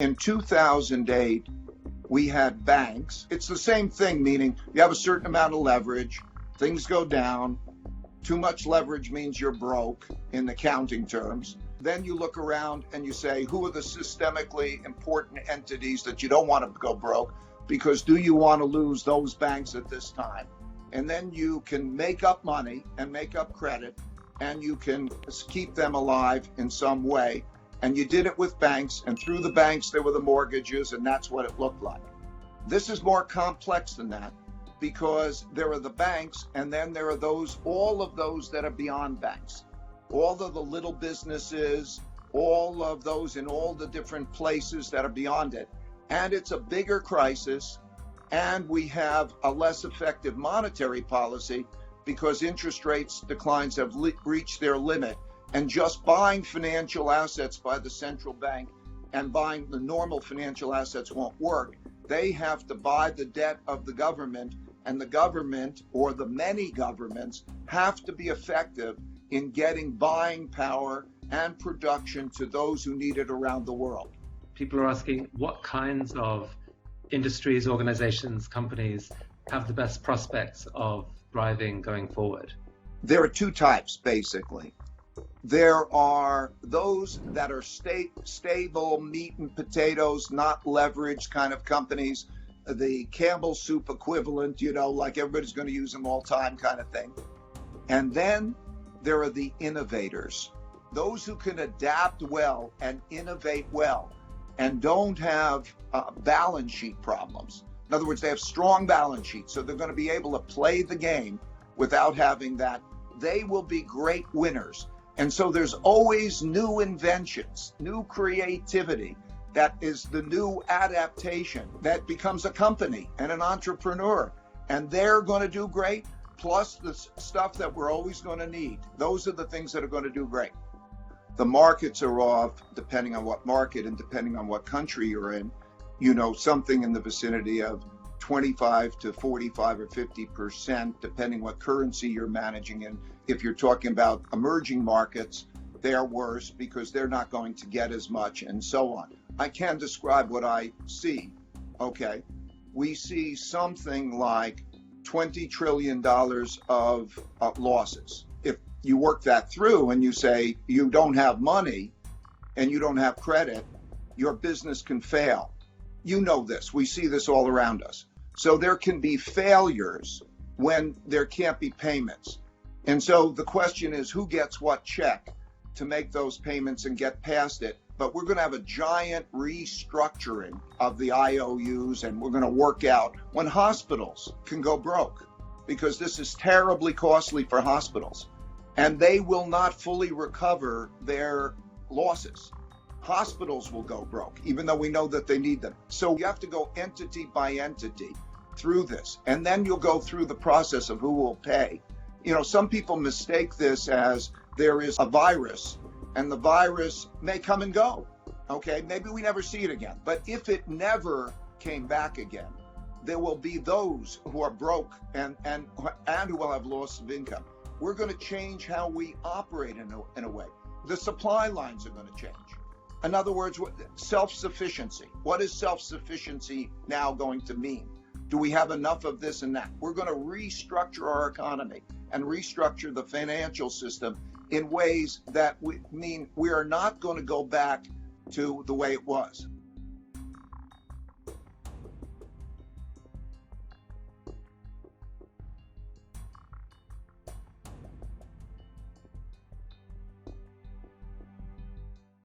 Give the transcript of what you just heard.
In 2008, we had banks. It's the same thing, meaning you have a certain amount of leverage, things go down. Too much leverage means you're broke in accounting terms. Then you look around and you say, who are the systemically important entities that you don't want to go broke? Because do you want to lose those banks at this time? And then you can make up money and make up credit, and you can keep them alive in some way. And you did it with banks, and through the banks there were the mortgages, and that's what it looked like. This is more complex than that, because there are the banks, and then there are all of those that are beyond banks. All of the little businesses, all of those in all the different places that are beyond it. And it's a bigger crisis, and we have a less effective monetary policy because interest rates declines have reached their limit. And just buying financial assets by the central bank and buying the normal financial assets won't work. They have to buy the debt of the government, and the government, or the many governments, have to be effective in getting buying power and production to those who need it around the world. People are asking what kinds of industries, organizations, companies have the best prospects of thriving going forward? There are two types, basically. There are those that are stable, meat and potatoes, not leveraged kind of companies, the Campbell soup equivalent, like everybody's going to use them all time kind of thing. And then there are the innovators, those who can adapt well and innovate well and don't have balance sheet problems. In other words, they have strong balance sheets, so they're going to be able to play the game without having that. They will be great winners. And so there's always new inventions, new creativity. That is the new adaptation that becomes a company and an entrepreneur. And they're going to do great, plus the stuff that we're always going to need. Those are the things that are going to do great. The markets are off, depending on what market and depending on what country you're in, something in the vicinity of 25 to 45 or 50%, depending what currency you're managing in. If you're talking about emerging markets, they're worse because they're not going to get as much, and so on. I can describe what I see. Okay, we see something like $20 trillion of losses. If you work that through and you say you don't have money and you don't have credit, your business can fail. You know this. We see this all around us. So there can be failures when there can't be payments. And so the question is, who gets what check to make those payments and get past it? But we're going to have a giant restructuring of the IOUs, and we're going to work out when hospitals can go broke, because this is terribly costly for hospitals, and they will not fully recover their losses. Hospitals will go broke, even though we know that they need them. So you have to go entity by entity through this, and then you'll go through the process of who will pay. Some people mistake this as there is a virus, and the virus may come and go. Okay, maybe we never see it again. But if it never came back again, there will be those who are broke and who will have loss of income. We're going to change how we operate in a way. The supply lines are going to change. In other words, self-sufficiency. What is self-sufficiency now going to mean? Do we have enough of this and that? We're going to restructure our economy and restructure the financial system in ways that mean we are not going to go back to the way it was.